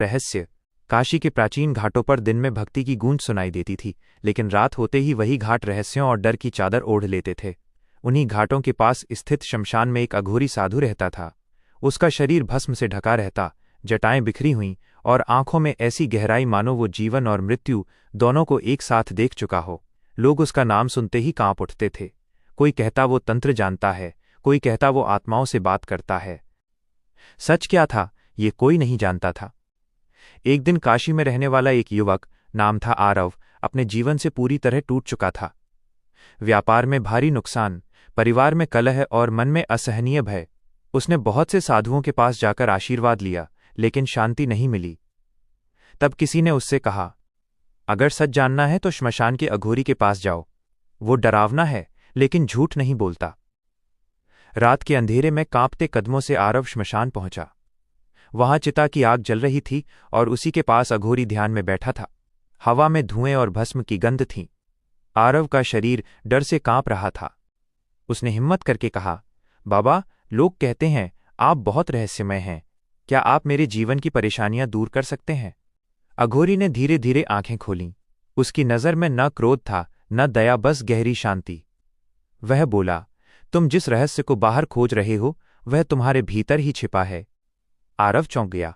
रहस्य। काशी के प्राचीन घाटों पर दिन में भक्ति की गूंज सुनाई देती थी, लेकिन रात होते ही वही घाट रहस्यों और डर की चादर ओढ़ लेते थे। उन्हीं घाटों के पास स्थित शमशान में एक अघोरी साधु रहता था। उसका शरीर भस्म से ढका रहता, जटाएं बिखरी हुईं और आंखों में ऐसी गहराई मानो वो जीवन और मृत्यु दोनों को एक साथ देख चुका हो। लोग उसका नाम सुनते ही कांप उठते थे। कोई कहता वो तंत्र जानता है, कोई कहता वो आत्माओं से बात करता है। सच क्या था, ये कोई नहीं जानता था। एक दिन काशी में रहने वाला एक युवक, नाम था आरव, अपने जीवन से पूरी तरह टूट चुका था। व्यापार में भारी नुकसान, परिवार में कलह और मन में असहनीय भय। उसने बहुत से साधुओं के पास जाकर आशीर्वाद लिया, लेकिन शांति नहीं मिली। तब किसी ने उससे कहा, अगर सच जानना है तो श्मशान के अघोरी के पास जाओ। वो डरावना है, लेकिन झूठ नहीं बोलता। रात के अंधेरे में कांपते कदमों से आरव श्मशान पहुंचा। वहां चिता की आग जल रही थी और उसी के पास अघोरी ध्यान में बैठा था। हवा में धुएं और भस्म की गंध थी। आरव का शरीर डर से कांप रहा था। उसने हिम्मत करके कहा, बाबा, लोग कहते हैं आप बहुत रहस्यमय हैं। क्या आप मेरे जीवन की परेशानियां दूर कर सकते हैं? अघोरी ने धीरे धीरे आंखें खोलीं। उसकी नज़र में न क्रोध था, न दया, बस गहरी शांति। वह बोला, तुम जिस रहस्य को बाहर खोज रहे हो वह तुम्हारे भीतर ही छिपा है। आरव चौंक गया।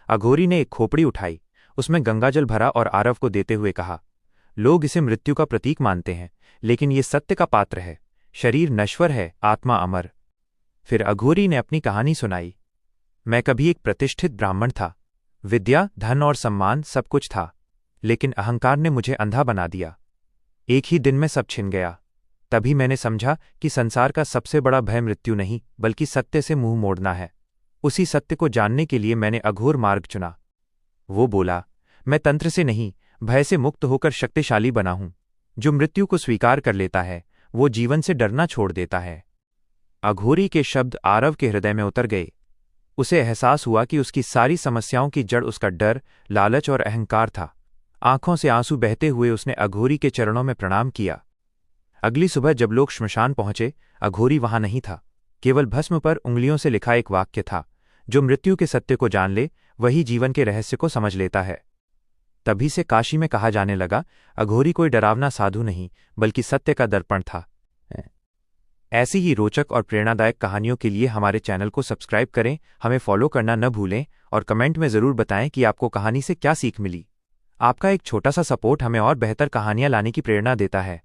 अघोरी ने एक खोपड़ी उठाई, उसमें गंगाजल भरा और आरव को देते हुए कहा, लोग इसे मृत्यु का प्रतीक मानते हैं, लेकिन ये सत्य का पात्र है। शरीर नश्वर है, आत्मा अमर। फिर अघोरी ने अपनी कहानी सुनाई। मैं कभी एक प्रतिष्ठित ब्राह्मण था। विद्या, धन और सम्मान सब कुछ था, लेकिन अहंकार ने मुझे अंधा बना दिया। एक ही दिन में सब छिन गया। तभी मैंने समझा कि संसार का सबसे बड़ा भय मृत्यु नहीं, बल्कि सत्य से मुंह मोड़ना है। उसी सत्य को जानने के लिए मैंने अघोर मार्ग चुना। वो बोला, मैं तंत्र से नहीं, भय से मुक्त होकर शक्तिशाली बना हूं। जो मृत्यु को स्वीकार कर लेता है वो जीवन से डरना छोड़ देता है। अघोरी के शब्द आरव के हृदय में उतर गए। उसे एहसास हुआ कि उसकी सारी समस्याओं की जड़ उसका डर, लालच और अहंकार था। आंखों से आंसू बहते हुए उसने अघोरी के चरणों में प्रणाम किया। अगली सुबह जब लोग श्मशान पहुंचे, अघोरी वहां नहीं था। केवल भस्म पर उंगलियों से लिखा एक वाक्य था, जो मृत्यु के सत्य को जान ले वही जीवन के रहस्य को समझ लेता है। तभी से काशी में कहा जाने लगा, अघोरी कोई डरावना साधु नहीं, बल्कि सत्य का दर्पण था। ऐसी ही रोचक और प्रेरणादायक कहानियों के लिए हमारे चैनल को सब्सक्राइब करें, हमें फॉलो करना न भूलें और कमेंट में ज़रूर बताएं कि आपको कहानी से क्या सीख मिली। आपका एक छोटा सा सपोर्ट हमें और बेहतर कहानियां लाने की प्रेरणा देता है।